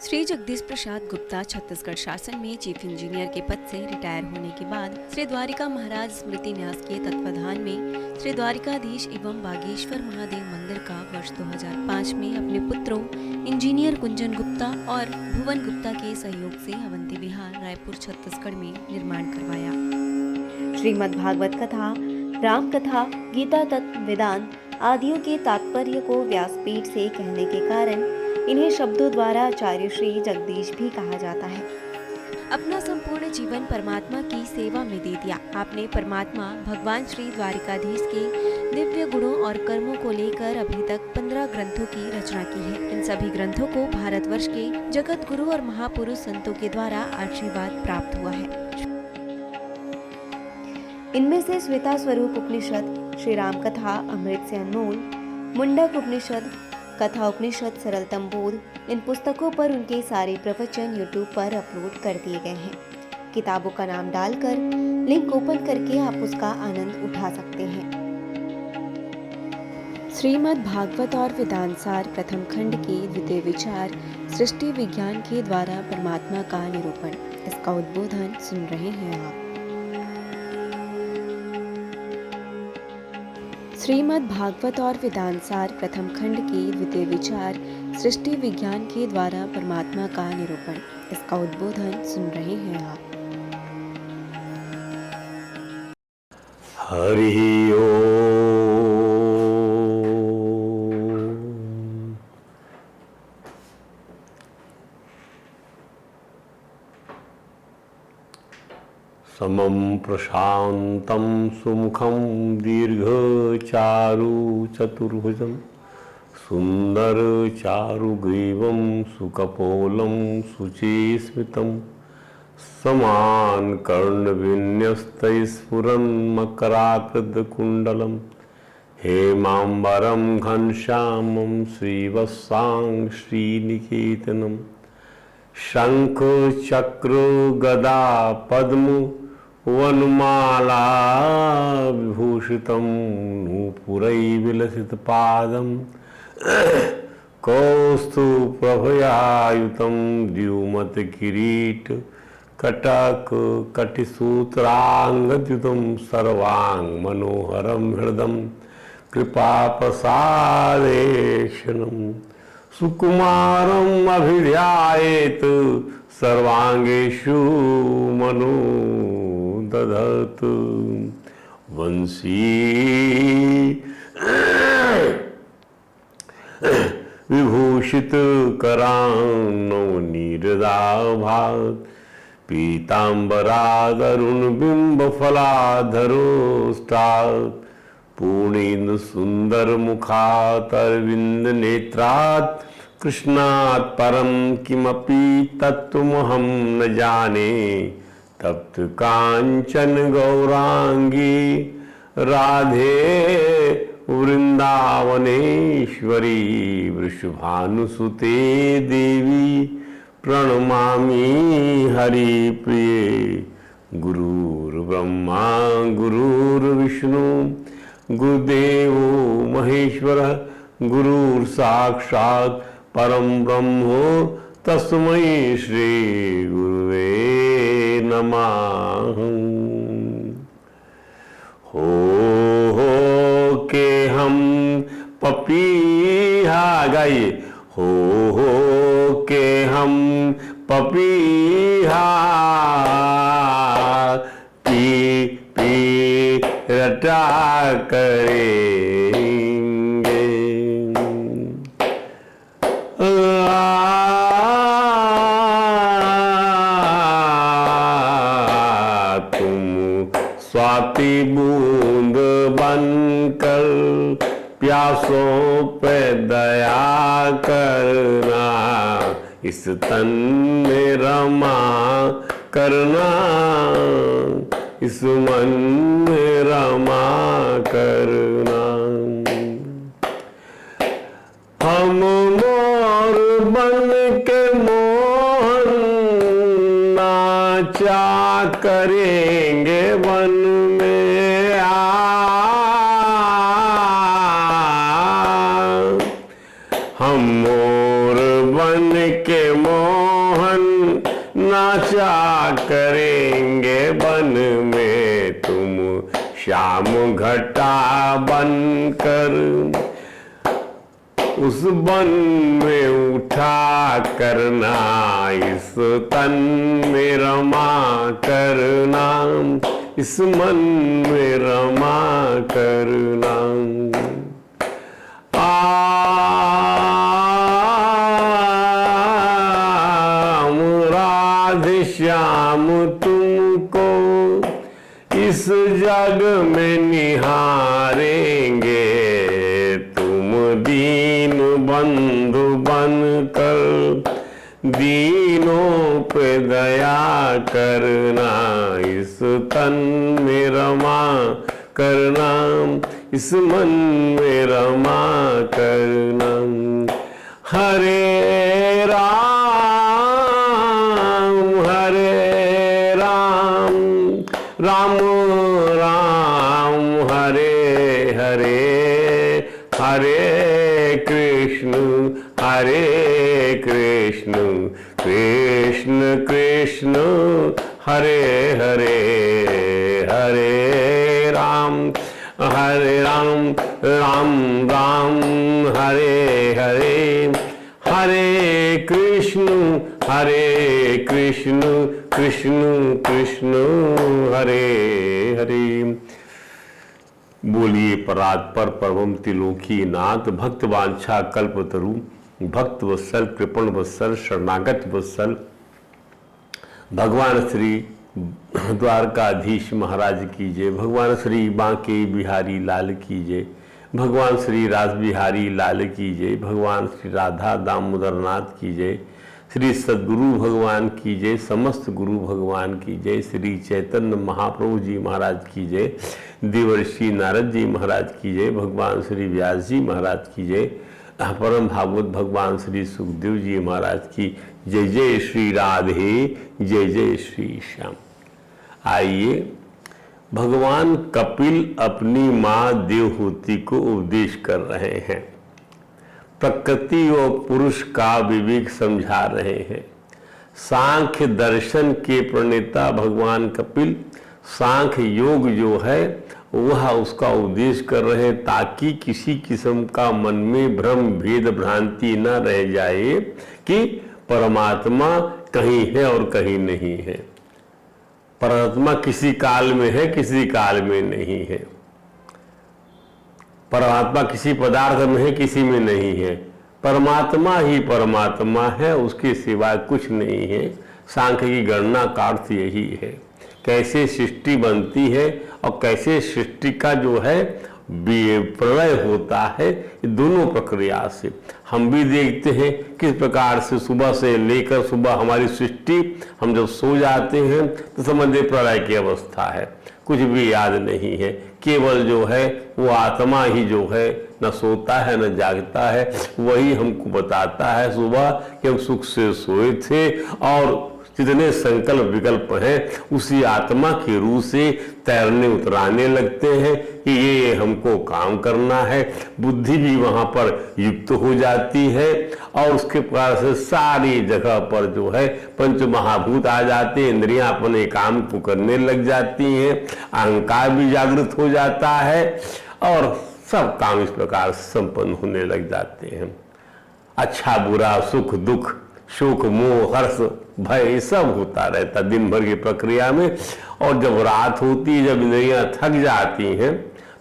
श्री जगदीश प्रसाद गुप्ता छत्तीसगढ़ शासन में chief engineer के पद से रिटायर होने के बाद श्री द्वारिका महाराज स्मृति न्यास के तत्वाधान में श्री द्वारिकाधीश एवं बागेश्वर महादेव मंदिर का वर्ष 2005 में अपने पुत्रों इंजीनियर कुंजन गुप्ता और भुवन गुप्ता के सहयोग से अवंती विहार रायपुर छत्तीसगढ़ में निर्माण करवाया। श्रीमद् भागवत कथा, राम कथा, गीता तत्व, वेदांत आदियों के तात्पर्य को व्यासपीठ से कहने के कारण इन्हें शब्दों द्वारा आचार्य श्री जगदीश भी कहा जाता है। अपना संपूर्ण जीवन परमात्मा की सेवा में दे दिया। आपने परमात्मा भगवान श्री द्वारिकाधीश के दिव्य गुणों और कर्मों को लेकर अभी तक 15 ग्रंथों की रचना की है। इन सभी ग्रंथों को भारतवर्ष के जगत गुरु और महापुरुष संतों के द्वारा आशीर्वाद प्राप्त हुआ है। इनमें से श्वेता स्वरूप उपनिषद, श्री राम कथा अमृत से अनमोल, मुंडक उपनिषद, कथा उपनिषद, सरलतम बोध, इन पुस्तकों पर उनके सारे प्रवचन यूट्यूब पर अपलोड कर दिए गए हैं। किताबों का नाम डालकर लिंक ओपन करके आप उसका आनंद उठा सकते हैं। श्रीमद् भागवत और वेदांत सार प्रथम खंड के द्वितीय विचार सृष्टि विज्ञान के द्वारा परमात्मा का निरूपण, इसका उद्बोधन सुन रहे हैं आप। श्रीमद् भागवत और वेदांत सार प्रथम खंड के द्वितीय विचार सृष्टि विज्ञान के द्वारा परमात्मा का निरूपण, इसका उद्बोधन सुन रहे हैं आप। हरि ओम। समं प्रशान्तं सुमुखं दीर्घचारु चतुर्भुजं सुन्दरचारुग्रीवं सुकपोलं शुचिस्मितं समानकर्णविन्यस्तैस्फुरन्मकराकृतकुण्डलं हेमाम्बरं घनश्यामं श्रीवत्सां श्रीनिकेतनं शङ्खचक्रगदा पद्म वनमाला विभूषितं नूपुरैर्विलसितपादं कौस्तुभप्रभयायुतं द्युमत्किरीट कटक कटिसूत्राङ्गद्युतं सर्वाङ्गमनोहरं हृदं कृपाप्रसादेशनं सुकुमारम् अभिध्यायेत सर्वांगेषु मनो दधत वंशी विभूषित करान्नो नीरदाभात पीताम्बरादरुण बिंब फलाधरोष्टात् पूर्णेन्दु सुंदर मुखात् अरविंद नेत्रात् कृष्णात् परं किमपि तत्त्वमहं न जाने तप्त कांचन गौरांगी राधे वृंदावनेश्वरी वृषभानुसुते देवी प्रणमामि हरिप्रिये। गुरुर्ब्रह्मा गुरुर्विष्णु गुरुदेवो महेश्वरः गुरुर्साक्षात् परम ब्रह्म तस्मै श्री गुरुवे नमः। हो के हम पपीहा गाइए, हो के हम पपीहा पी पी रटा करेंगे। तुम स्वाति बूंद बनकर प्यासों पे दया करना, इस तन में रमा करना, इस मन में रमा करना। हम मोर बन के मोहन नाचा करेंगे वन में आ। हम मोर बन के मोहन घटा बनकर उस बन में उठा करना, इस तन में रमा करना, इस मन में रमा करना। राधे श्याम तुमको इस जग में निहारेंगे, तुम दीन बंधु बनकर दीनों पे दया करना, इस तन में रमा करना, इस मन में रमा करना। हरे राम राम राम हरे हरे, हरे कृष्ण कृष्ण कृष्ण हरे हरे, हरे राम राम राम हरे हरे, हरे कृष्ण कृष्ण कृष्ण हरे हरे। बोलिए परात्पर परम त्रिलोकी नाथ, भक्त वांछा कल्पतरु, भक्त वत्सल कृपण वत्सल शरणागत वत्सल भगवान श्री द्वारकाधीश महाराज की जय, भगवान श्री बांके बिहारी लाल की जय, भगवान श्री रास बिहारी लाल की जय, भगवान श्री राधा दामोदर नाथ की जय, श्री सद्गुरु भगवान की जय, समस्त गुरु भगवान की जय, श्री चैतन्य महाप्रभु जी महाराज की जय, देवर्षि नारद जी महाराज की जय, भगवान श्री व्यास जी महाराज की जय, परम भागवत भगवान श्री सुखदेव जी महाराज की जय। जय श्री राधे, जय जय श्री श्याम। आइए, भगवान कपिल अपनी माँ देवहूति को उपदेश कर रहे हैं, प्रकृति और पुरुष का विवेक समझा रहे हैं। सांख्य दर्शन के प्रणेता भगवान कपिल सांख्य योग जो है वह उसका उपदेश कर रहे हैं, ताकि किसी किस्म का मन में भ्रम भेद भ्रांति न रह जाए कि परमात्मा कहीं है और कहीं नहीं है। परमात्मा किसी काल में है, किसी काल में नहीं है। परमात्मा किसी पदार्थ में है, किसी में नहीं है। परमात्मा ही परमात्मा है, उसके सिवाय कुछ नहीं है। सांख्य की गणना का अर्थ यही है, कैसे सृष्टि बनती है और कैसे सृष्टि का जो है प्रलय होता है, दोनों प्रक्रिया से हम भी देखते हैं किस प्रकार से सुबह से लेकर सुबह हमारी सृष्टि, हम जब सो जाते हैं तो समझे प्रलय की अवस्था है, कुछ भी याद नहीं है। केवल जो है वो आत्मा ही जो है न सोता है न जागता है, वही हमको बताता है सुबह कि हम सुख से सोए थे और जितने संकल्प विकल्प हैं उसी आत्मा के रूह से तैरने उतराने लगते हैं कि ये हमको काम करना है। बुद्धि भी वहाँ पर युक्त हो जाती है और उसके पास से सारी जगह पर जो है पंच महाभूत आ जाते हैं, इंद्रियां अपने काम को करने लग जाती हैं, अहंकार भी जागृत हो जाता है और सब काम इस प्रकार से संपन्न होने लग जाते हैं। अच्छा बुरा सुख दुख शोक मोह हर्ष भय सब होता रहता दिन भर की प्रक्रिया में। और जब रात होती है, जब इंद्रियां थक जाती हैं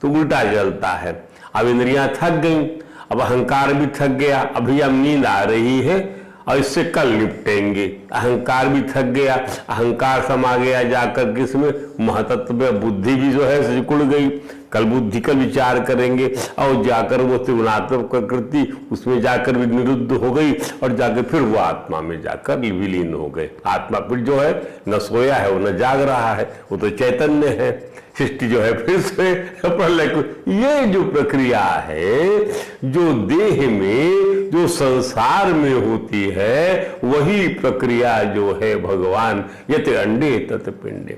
तो उल्टा चलता है। अब इंद्रियां थक गई, अब अहंकार भी थक गया, अभी अब नींद आ रही है और इससे कल निपटेंगे। अहंकार भी थक गया, अहंकार समा गया जाकर किसमें महतत्व में, बुद्धि भी जो है सिकुड़ गई, कल बुद्धि का विचार करेंगे और जाकर वो त्रिगुणात्मक प्रकृति उसमें जाकर भी निरुद्ध हो गई और जाकर फिर वो आत्मा में जाकर विलीन हो गए। आत्मा फिर जो है न सोया है, वो न जाग रहा है, वो तो चैतन्य है। सृष्टि जो है फिर से प्रलय को, ये जो प्रक्रिया है जो देह में जो संसार में होती है वही प्रक्रिया जो है भगवान यत अंडे तत पिंडे।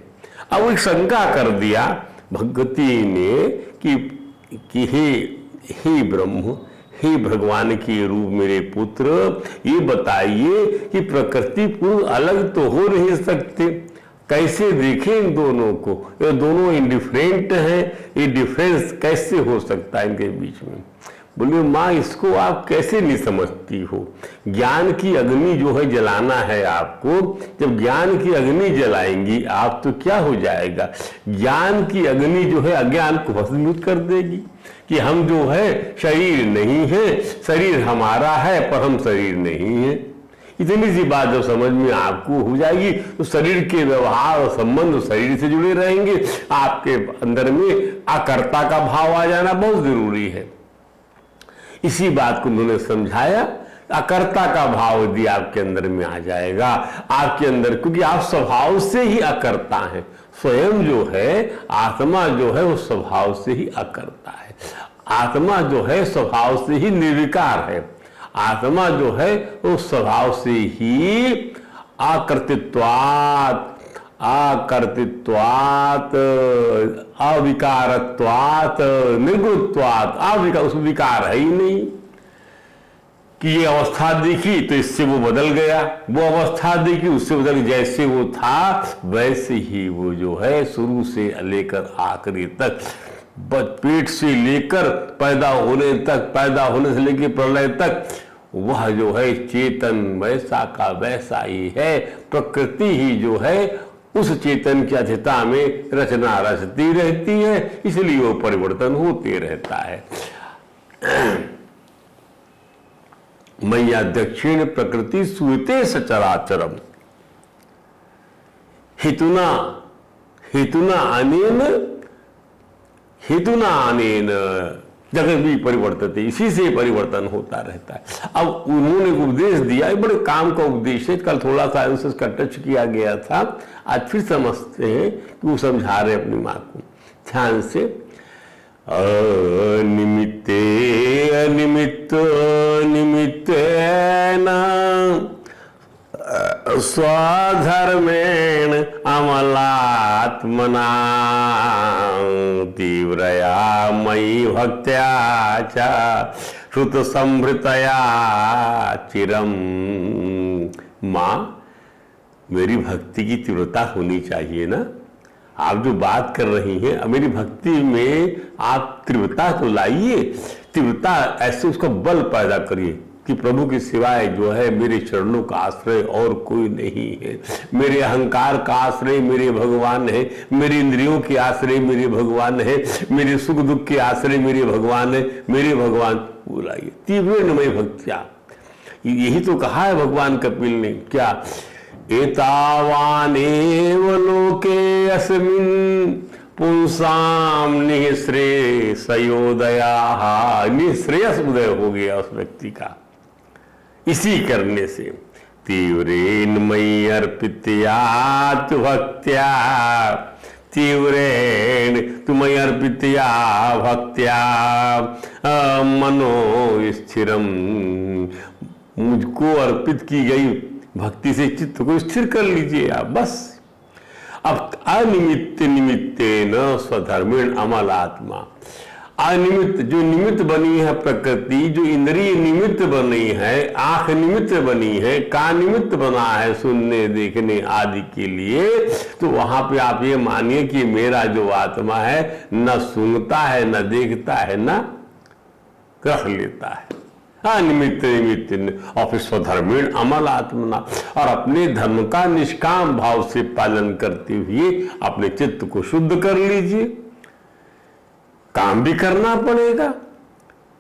अब एक शंका कर दिया भगवती ने कि हे ब्रह्म, हे भगवान के रूप मेरे पुत्र, ये बताइए कि प्रकृति पुरुष अलग तो हो नहीं सकते, कैसे देखें इन दोनों को? ये दोनों इंडिफरेंट हैं, ये डिफरेंस कैसे हो सकता है इनके बीच में? बोले माँ इसको आप कैसे नहीं समझती हो? ज्ञान की अग्नि जो है जलाना है आपको। जब ज्ञान की अग्नि जलाएंगी आप तो क्या हो जाएगा? ज्ञान की अग्नि जो है अज्ञान को भस्मीभूत कर देगी कि हम जो है शरीर नहीं है, शरीर हमारा है पर हम शरीर नहीं है। इतनी सी बात जब समझ में आपको हो जाएगी तो शरीर के व्यवहार और संबंध शरीर से जुड़े रहेंगे। आपके अंदर में अकर्ता का भाव आ जाना बहुत जरूरी है। इसी बात को उन्होंने समझाया। अकर्ता का भाव यदि आपके अंदर में आ जाएगा, आपके अंदर, क्योंकि आप स्वभाव से ही अकर्ता हैं। स्वयं जो है आत्मा जो है वो स्वभाव से ही अकर्ता है। आत्मा जो है स्वभाव से ही निर्विकार है। आत्मा जो है वो स्वभाव से ही अकर्तृत्वात् अविकारत्वात् निर्गुणत्वात्, अविकार, उसमें विकार है ही नहीं कि ये अवस्था देखी तो इससे वो बदल गया, वो अवस्था देखी उससे बदल, जैसे वो था वैसे ही वो जो है शुरू से लेकर आखिरी तक, पेट से लेकर पैदा होने तक, पैदा होने से लेकर प्रलय तक वह जो है चेतन वैसा का वैसा ही है। प्रकृति ही जो है उस चेतन की अध्यता में रचना रचती रहती है, इसलिए वो परिवर्तन होते रहता है। मैया दक्षिण प्रकृति सुते सचराचरम हेतुना अनेन जगत भी परिवर्तित है, इसी से परिवर्तन होता रहता है। अब उन्होंने उपदेश दिया, बड़े काम का उपदेश है। कल थोड़ा सा उसका टच किया गया था, आज फिर समझते हैं कि वो समझा रहे अपनी माँ को ध्यान से। अनिमित्ते अनिमित्त निमित्तेन स्वधर्मेण अमलात्मना तीव्रया मयि भक्त्या च श्रुत संभृतया चिरम। माँ मेरी भक्ति की तीव्रता होनी चाहिए ना। आप जो बात कर रही हैं, अब मेरी भक्ति में आप तीव्रता तो लाइए, तीव्रता ऐसे उसका बल पैदा करिए कि प्रभु की सिवाय जो है मेरे चरणों का आश्रय और कोई नहीं है। मेरे अहंकार का आश्रय मेरे भगवान है, मेरे इंद्रियों के आश्रय मेरे भगवान है, मेरे सुख दुख के आश्रय मेरे भगवान है, मेरे भगवान बुलाइए। तीव्रमय भक्त्या, यही तो कहा है भगवान कपिल ने, क्या एतावानेव लोके अस्मिन् पुंसाम निःश्रेयसयोदया। निःश्रेयस उदय हो गया उस व्यक्ति का इसी करने से। तीव्रेन मयि अर्पित्यात् भक्त्या, तीव्रेन तुम्हें अर्पित्या भक्त्या मनो स्थिरम। मुझको अर्पित की गई भक्ति से चित्त को स्थिर कर लीजिए आप बस। अब अनिमित्त निमित्तेन स्वधर्मेण अमलात्मा, अनिमित्त जो निमित्त बनी है प्रकृति, जो इंद्रिय निमित्त बनी है, आंख निमित्त बनी है, कान निमित्त बना है सुनने देखने आदि के लिए, तो वहां पे आप ये मानिए कि मेरा जो आत्मा है न सुनता है न देखता है न रख लेता है। निमित्त निमित्त और फिर स्वधर्मेण अमल आत्मना, और अपने धर्म का निष्काम भाव से पालन करते हुए अपने चित्त को शुद्ध कर लीजिए। काम भी करना पड़ेगा।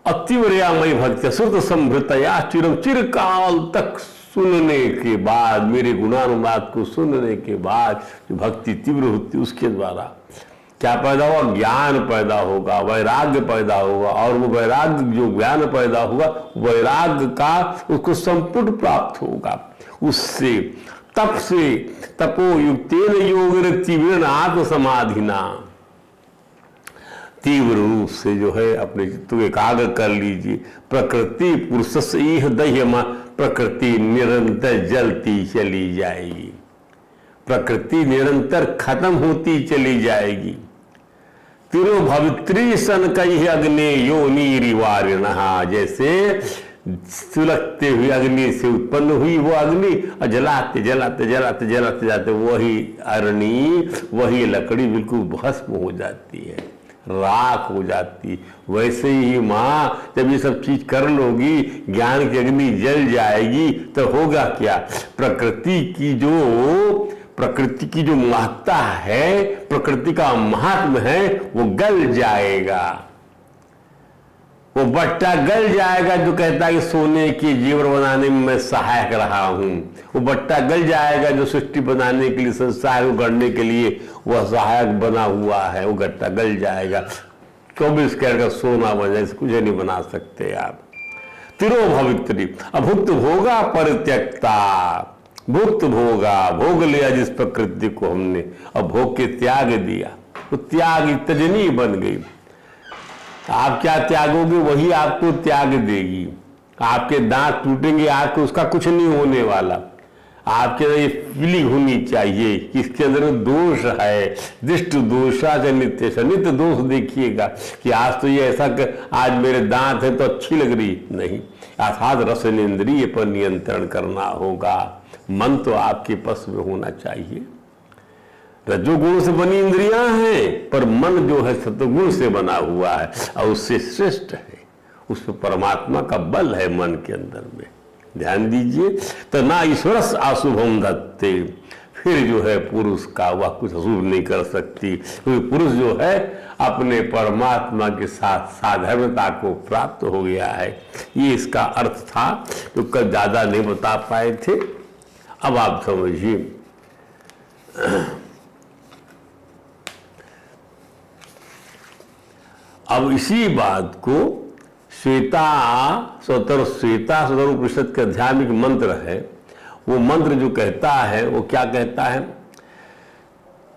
अतिव्रयामयी भक्ति श्रुत संभृतया चिरम, चिरकाल तक सुनने के बाद, मेरे गुणानुवाद को सुनने के बाद जो भक्ति तीव्र होती है उसके द्वारा क्या पैदा होगा? ज्ञान पैदा होगा, वैराग्य पैदा होगा, और वो वैराग्य जो ज्ञान पैदा होगा वैराग्य का उसको संपुट प्राप्त होगा। उससे तप से तपो युक्तेन योगेन तीव्रेण आत्म समाधिना, तीव्र रूप से जो है अपने चित्त को एकाग्र कर लीजिए। प्रकृति पुरुष से यह दह्यमा, प्रकृति निरंतर जलती चली जाएगी, प्रकृति निरंतर खत्म होती चली जाएगी। तिरो भवित्री सन कही अग्नि योनि रिवारिण, जैसे सुलगते हुए अग्नि से उत्पन्न हुई वो अग्नि, और जलाते जलाते जलाते जलाते जाते वही अग्नि, वही लकड़ी बिल्कुल भस्म हो जाती है, राख हो जाती। वैसे ही माँ जब ये सब चीज कर लोगी, ज्ञान की अग्नि जल जाएगी, तो होगा क्या? प्रकृति की जो महत्ता है, प्रकृति का महात्म है, वो गल जाएगा। वो बट्टा गल जाएगा जो कहता है कि सोने के जेवर बनाने में मैं सहायक रहा हूं। वो बट्टा गल जाएगा जो सृष्टि बनाने के लिए, संसार को गढ़ने के लिए वह सहायक बना हुआ है। वो गट्टा गल जाएगा। 24 कैरेट का सोना बन जाए, कुछ नहीं बना सकते आप। तिरो भवित्री अभुक्त भोगा परित्यक्ता, भुक्त भोगा, भोग लिया जिस प्रकृति को हमने, अब भोग के त्याग दिया, वो त्याग तजनी बन गई। आप क्या त्यागोगे वही आपको त्याग देगी। आपके दांत टूटेंगे, आपको उसका कुछ नहीं होने वाला। आपके अंदर ये फीलिंग होनी चाहिए कि इसके अंदर दोष है, दृष्ट दोषा से नित्य से, नित्य दोष देखिएगा कि आज तो ये ऐसा आज मेरे दांत है तो अच्छी लग रही नहीं। अर्थात रसन इंद्रिय पर नियंत्रण करना होगा। मन तो आपके बस में होना चाहिए। रजोगुण से बनी इंद्रियां हैं, पर मन जो है सतगुण से बना हुआ है और उससे श्रेष्ठ है। उसमें परमात्मा का बल है मन के अंदर में। ध्यान दीजिए। तो ना ईश्वरस अशुभम दत्ते, फिर जो है पुरुष का वह कुछ अशुभ नहीं कर सकती, क्योंकि पुरुष जो है अपने परमात्मा के साथ साधर्मता को प्राप्त हो गया है। ये इसका अर्थ था, तो कल ज्यादा नहीं बता पाए थे। अब आप समझिए। अब इसी बात को श्वेता सतर उपनिषद के अध्याय में मंत्र है, वो मंत्र जो कहता है वो क्या कहता है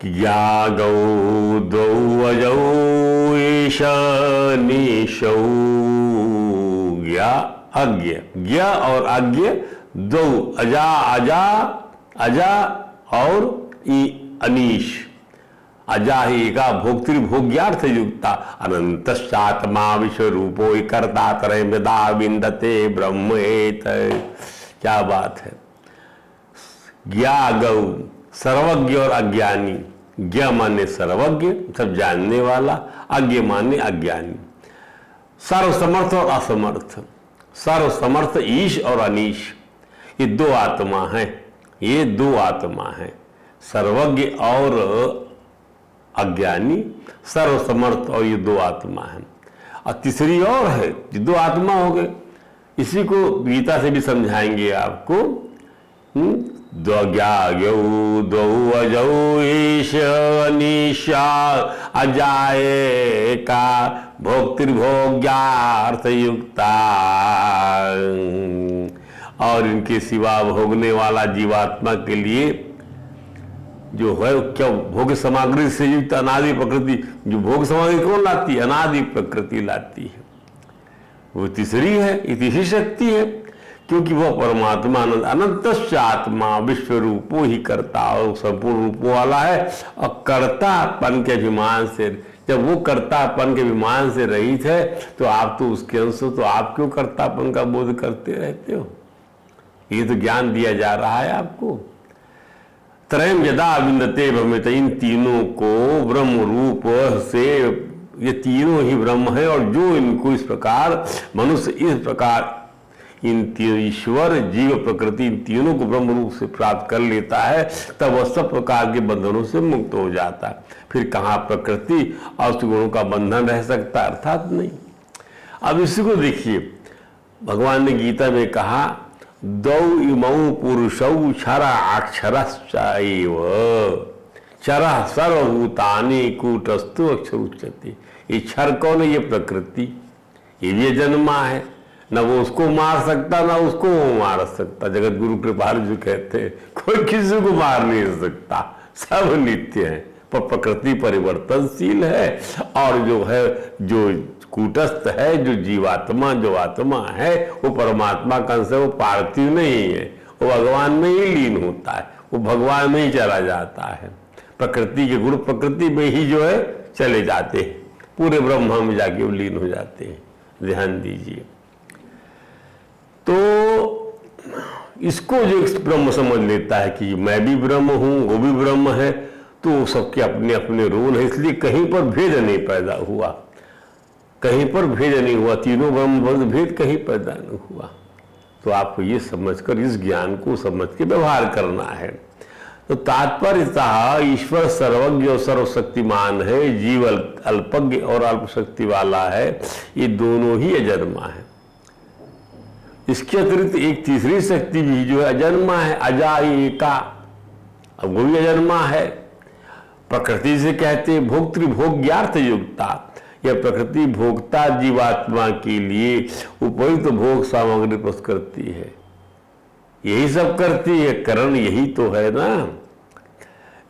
कि या गौ दौ अजौ ईशानीशौ, ज्ञा अज्ञ, ज्ञ और अज्ञ दो, अजा और अनीश। अजा ही का भोक्तृभोग्यार्थ युक्ता अनंतश्चात्मा विश्व रूपो कर्ता तरय मृदा विंदते ब्रह्म एत। क्या बात है। ज्ञा गौ, सर्वज्ञ और अज्ञानी। ज्ञ माने सर्वज्ञ, सब जानने वाला, अज्ञ माने अज्ञानी। सर्वसमर्थ और असमर्थ। सर्वसमर्थ ईश और अनीश, ये दो आत्मा है। ये दो आत्मा है, सर्वज्ञ और अज्ञानी, सर्वसमर्थ, और ये दो आत्मा है। और तीसरी और है, ये दो आत्मा हो गए। इसी को गीता से भी समझाएंगे आपको। दो अजौ ईश अनीशा अजाए का भोक्तृभोग्यार्थ युक्ता। और इनके सिवा भोगने वाला जीवात्मा के लिए जो है क्या भोग सामग्री से युक्त अनादि प्रकृति। जो भोग सामग्री कौन लाती है? अनादि प्रकृति लाती है। वो तीसरी है, ये तीसरी शक्ति है, क्योंकि वह परमात्मा अनंत आत्मा विश्व रूपो ही करता और संपूर्ण रूपों वाला है। और कर्तापन के अभिमान से, जब वो कर्तापन के अभिमान से रहित है, तो आप तो उसके अंश हो, तो आप क्यों कर्तापन का बोध करते रहते हो? ये तो ज्ञान दिया जा रहा है आपको। त्रयम यदा विंदते भ्रमित, इन तीनों को ब्रह्म रूप से, ये तीनों ही ब्रह्म है। और जो इनको इस प्रकार मनुष्य इस प्रकार इन तीनों ईश्वर जीव प्रकृति इन तीनों को ब्रह्म रूप से प्राप्त कर लेता है, तब वह सब प्रकार के बंधनों से मुक्त हो जाता है। फिर कहाँ प्रकृति और गुणों का बंधन रह सकता है? अर्थात नहीं। अब इसी को देखिए, भगवान ने गीता में कहा दौ इमौ पुरुषौ क्षरा अक्षरश्चैव क्षरः सर्वभूतानि कूटस्थु अक्षर उच्यते। ये क्षर कौन है? ये प्रकृति। ये जन्मा है, न वो उसको मार सकता न उसको वो मार सकता। जगत गुरु कृपाल जी कहते हैं कोई किसी को मार नहीं सकता, सब नित्य है। पर प्रकृति परिवर्तनशील है। और जो है जो कूटस्थ है, जो जीवात्मा जो आत्मा है, वो परमात्मा का अंश है, वो पार्थिव नहीं है, वो भगवान में ही लीन होता है, वो भगवान में ही चला जाता है। प्रकृति के गुण प्रकृति में ही जो है चले जाते हैं, पूरे ब्रह्म में जाके वो लीन हो जाते हैं। ध्यान दीजिए। इसको जो ब्रह्म समझ लेता है कि मैं भी ब्रह्म हूँ, वो भी ब्रह्म है, तो सबके अपने अपने रोल है, इसलिए कहीं पर भेद नहीं पैदा हुआ, कहीं पर भेद नहीं हुआ, तीनों ब्रह्म भेद कहीं पैदा नहीं हुआ। तो आपको ये समझकर, इस ज्ञान को समझ के व्यवहार करना है। तो तात्पर्य था, ईश्वर सर्वज्ञ और सर्वशक्तिमान है, जीव अल्पज्ञ और अल्पशक्ति वाला है, ये दोनों ही अजन्मा है। इसके अतिरिक्त एक तीसरी शक्ति भी जो है अजन्मा है, अजायिका, अब वो भी अजन्मा है। प्रकृति से कहते हैं भोक्तृभोग्यार्थ युक्ता, यह प्रकृति भोक्ता जीवात्मा के लिए उपयुक्त भोग सामग्री प्रस्तुत करती है, यही सब करती है, कारण यही तो है ना।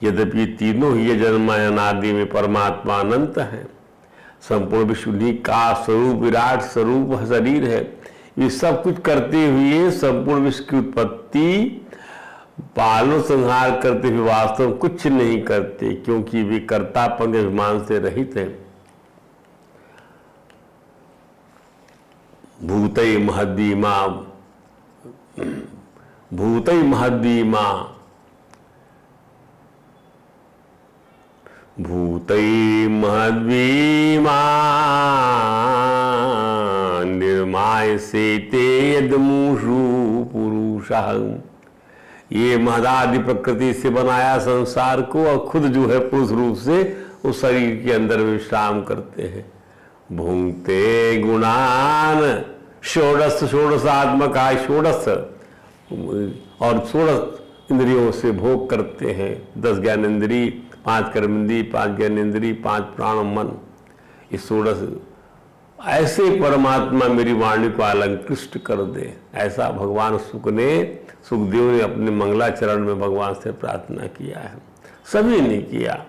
यद्यपि तीनों ही अजन्मा अनादि में परमात्मा अनंत है, संपूर्ण विश्व का स्वरूप विराट स्वरूप शरीर है, ये सब कुछ करते हुए संपूर्ण विश्व की उत्पत्ति पालन संहार करते हुए वास्तव में कुछ नहीं करते, क्योंकि वे कर्तापन के अभिमान से रहित हैं। भूतै महद्दीमा, भूतै महद्दीमा, भूतै महद्दीमा निर्माय से ते यदमुषु पुरुषः। ये महदादि प्रकृति से बनाया संसार को, और खुद जो है पुरुष रूप से उस शरीर के अंदर विश्राम करते हैं। भूंगते गुणान षोडश, षोडशात्मका षोडश, और षोडश इंद्रियों से भोग करते हैं। 10 ज्ञानेंद्री, 5 कर्मेंद्री, 5 ज्ञानेंद्री, 5 प्राण मन, इस षोडश। ऐसे परमात्मा मेरी वाणी को अलंकृष्ट कर दे, ऐसा भगवान सुखदेव ने अपने मंगलाचरण में भगवान से प्रार्थना किया है। सभी ने किया,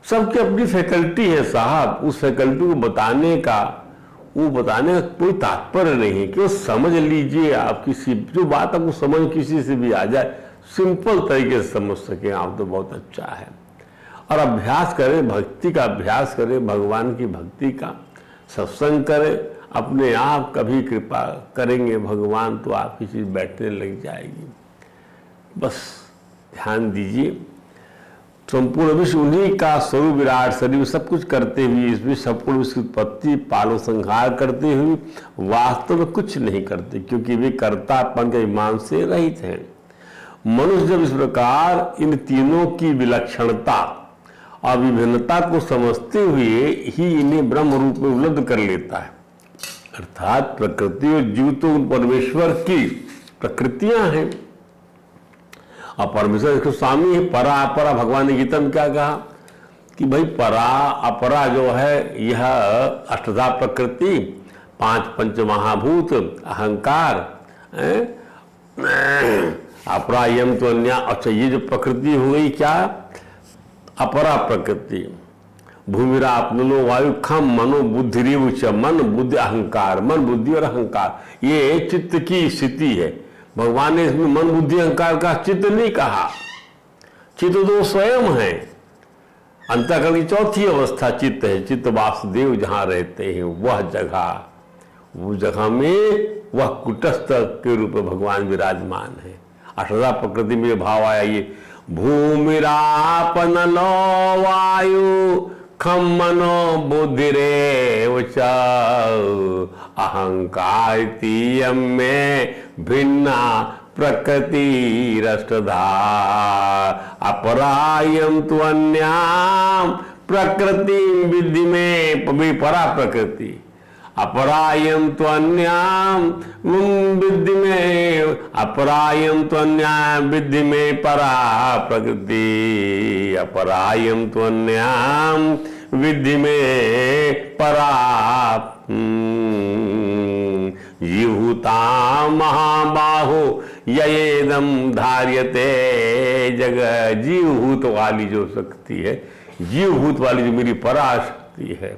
सबकी अपनी फैकल्टी है साहब। उस फैकल्टी को बताने का कोई तात्पर्य नहीं है कि वो समझ लीजिए, आप किसी जो बात आपको समझ किसी से भी आ जाए, सिंपल तरीके से समझ सकें आप, तो बहुत अच्छा है। और अभ्यास करें, भक्ति का अभ्यास करें, भगवान की भक्ति का, सत्संग करें, अपने आप कभी कृपा करेंगे भगवान तो आपकी चीज बैठने लग जाएगी। बस ध्यान दीजिए, संपूर्ण विश्व उन्हीं का स्वरूप विराट शरीर सब कुछ करते हुए, इसमें संपूर्ण विश्व की उत्पत्ति पालन संहार करते हुए वास्तव में कुछ नहीं करते, क्योंकि वे कर्तापन के अभिमान से रहित हैं। मनुष्य जब इस प्रकार इन तीनों की विलक्षणता और विभिन्नता को समझते हुए ही इन्हें ब्रह्म रूप में उपलब्ध कर लेता है, अर्थात प्रकृति और जीव तो परमेश्वर की प्रकृतियां हैं, और परमेश्वर इसको स्वामी है। परा अपरा, भगवान ने गीता में क्या कहा कि भाई परा अपरा जो है यह अष्टधा प्रकृति, 5 पंचमहाभूत, अहंकार, अपरा यम तो अन्य। अच्छा, ये जो प्रकृति हो गई क्या, अपरा प्रकृति, भूमिरापनो वायु खम मनो बुद्धि रिवुच, मन बुद्धि अहंकार, मन बुद्धि और अहंकार, ये चित्त की स्थिति है। भगवान ने इसमें मन बुद्धि अहंकार का चित्त नहीं कहा, चित्त तो स्वयं है। अंतःकरण की चौथी अवस्था चित्त है, चित्त वासुदेव जहां रहते हैं वह जगह, वो जगह में वह कुटस्थ के रूप में भगवान विराजमान है। अष्टधा प्रकृति में भाव आया ये, भूमिरापन लो वायु खम मनो बुद्धिरेव च अहंकार तीयम में भिन्ना प्रकृति रष्टधा अपरायम तु अन्याम प्रकृति विद्धि में परा प्रकृति, अपरायम तो अन्याम विद्धि में, अपरायम तो अन्याम विद्धि में परा प्रकृति, अपरायम तो अन्याम विद्धि में परा जीवभूता महाबाहो येदम धार्यते जग। जीवभूत वाली जो शक्ति है, जीवभूत वाली जो मेरी पराशक्ति है,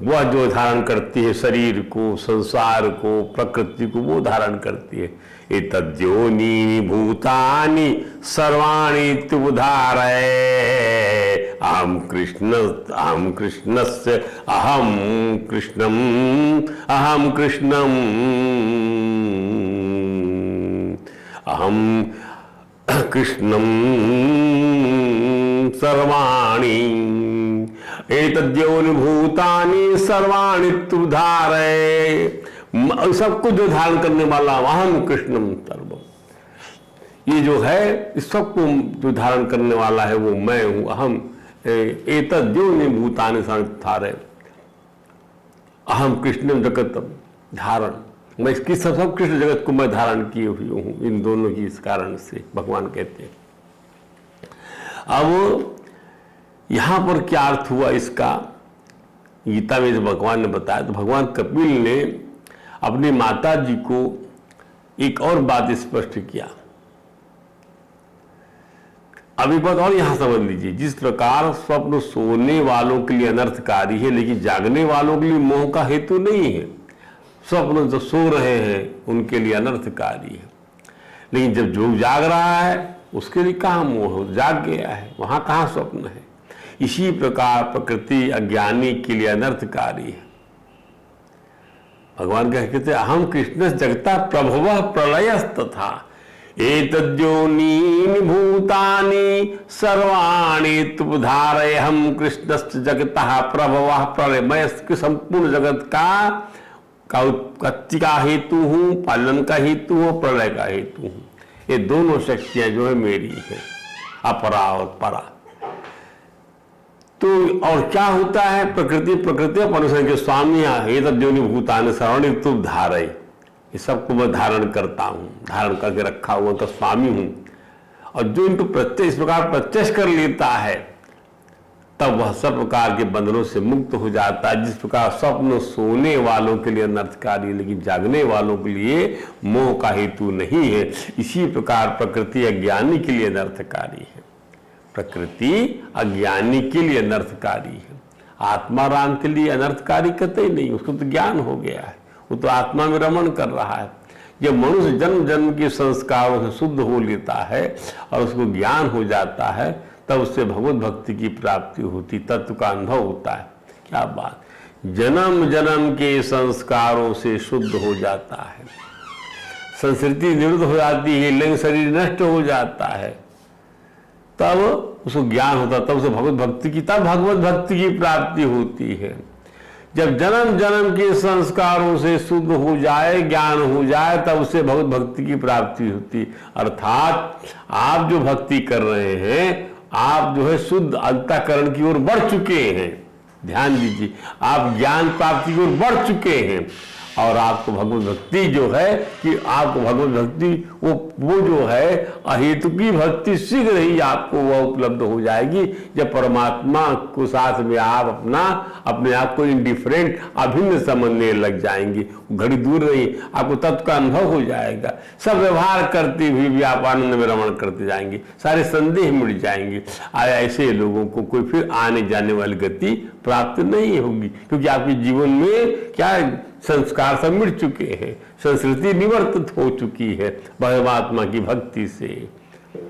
वह जो धारण करती है शरीर को, संसार को, प्रकृति को, वो धारण करती है। एतद्योनि भूतानि सर्वाणि तुधारय अहम कृष्णस्य अहम कृष्णम अहम कृष्णम सर्वाणि एतद्योनि भूतानि सर्वाणि तु धारय। सबको जो धारण करने वाला अहम कृष्णम सर्वम, ये जो है इस सबको जो धारण करने वाला है वो मैं हूं। अहम एतद्योनि भूतानि सर्वाणि धारय, अहम कृष्णम जगतम धारण, मैं इसकी सब कृष्ण जगत को मैं धारण किए हुए हूं, इन दोनों की इस कारण से भगवान कहते हैं। अब यहां पर क्या अर्थ हुआ इसका, गीता में जब भगवान ने बताया तो भगवान कपिल ने अपनी माता जी को एक और बात स्पष्ट किया। अभी बात और यहां समझ लीजिए, जिस प्रकार स्वप्न सोने वालों के लिए अनर्थकारी है लेकिन जागने वालों के लिए मोह का हेतु नहीं है। स्वप्न जो सो रहे हैं उनके लिए अनर्थकारी है, लेकिन जब जो जाग रहा है उसके लिए कहाँ मोह, जाग गया है, वहां कहाँ स्वप्न है। इसी प्रकार प्रकृति अज्ञानी के लिए अनर्थकारी है। भगवान कहते हैं अहम कृष्ण जगता प्रभव प्रलयस्तथा एतद्योनीनि भूतानि सर्वाणि तुधारय। हम कृष्णस्य जगतः प्रभवः प्रलय, मैं संपूर्ण जगत का उत्पत्ति का हेतु हूं, पालन का हेतु हूं, प्रलय का हेतु हूं। ये दोनों शक्तियां जो है मेरी है, अपरा और परा। तो और क्या होता है, प्रकृति परमेश्वर के स्वामी एतद्योनि भूतानि सर्वाणि तुधारय, ये सबको मैं धारण करता हूं, धारण करके रखा हुआ तो स्वामी हूं। और जो इनको प्रत्यक्ष इस प्रकार प्रत्यक्ष कर लेता है तब वह सब प्रकार के बंधनों से मुक्त हो जाता है। जिस प्रकार स्वप्न सोने वालों के लिए अनर्थकारी लेकिन जागने वालों के लिए मोह का हेतु नहीं है, इसी प्रकार प्रकृति अज्ञानी के लिए अनर्थकारी है। प्रकृति अज्ञानी के लिए अनर्थकारी है, आत्मा राम के लिए अनर्थकारी कतई नहीं। उसको तो ज्ञान हो गया है, वो तो आत्मा में रमण कर रहा है। जब मनुष्य जन्म जन्म के संस्कारों से शुद्ध हो लेता है और उसको ज्ञान हो जाता है तब उससे भगवत भक्ति की प्राप्ति होती, तत्व का अनुभव होता है। क्या बात, जन्म जन्म के संस्कारों से शुद्ध हो जाता है, संस्कृति निवृत्त हो जाती है, लिंग शरीर नष्ट हो जाता है, तब उसको ज्ञान होता है, तब उसे भगवत भक्ति की प्राप्ति होती है। जब जन्म जन्म के संस्कारों से शुद्ध हो जाए, ज्ञान हो जाए, तब उसे भगवत भक्ति की प्राप्ति होती। अर्थात आप जो भक्ति कर रहे हैं, आप जो है शुद्ध अंतःकरण की ओर बढ़ चुके हैं। ध्यान दीजिए, आप ज्ञान प्राप्ति की ओर बढ़ चुके हैं और आपको भगवत भक्ति जो है कि आपको भगवत भक्ति वो जो है अहेतु की भक्ति शीघ्र ही आपको वह उपलब्ध हो जाएगी। जब परमात्मा को साथ में आप अपने आप को इंडिफरेंट अभिन्न समझने लग जाएंगे, घड़ी दूर नहीं, आपको तत्व का अनुभव हो जाएगा। सब व्यवहार करते हुए भी आप आनंद में रमण करते जाएंगे, सारे संदेह मिट जाएंगे। ऐसे लोगों को कोई फिर आने जाने वाली गति प्राप्त नहीं होगी, क्योंकि आपके जीवन में क्या संस्कार सब मिट चुके हैं, संस्कृति निवर्तित हो चुकी है परमात्मा की भक्ति से।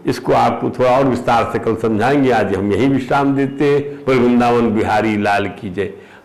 इसको आपको थोड़ा और विस्तार से कल समझाएंगे। आज हम यही विश्राम देते हैं। वृंदावन बिहारी लाल की जय।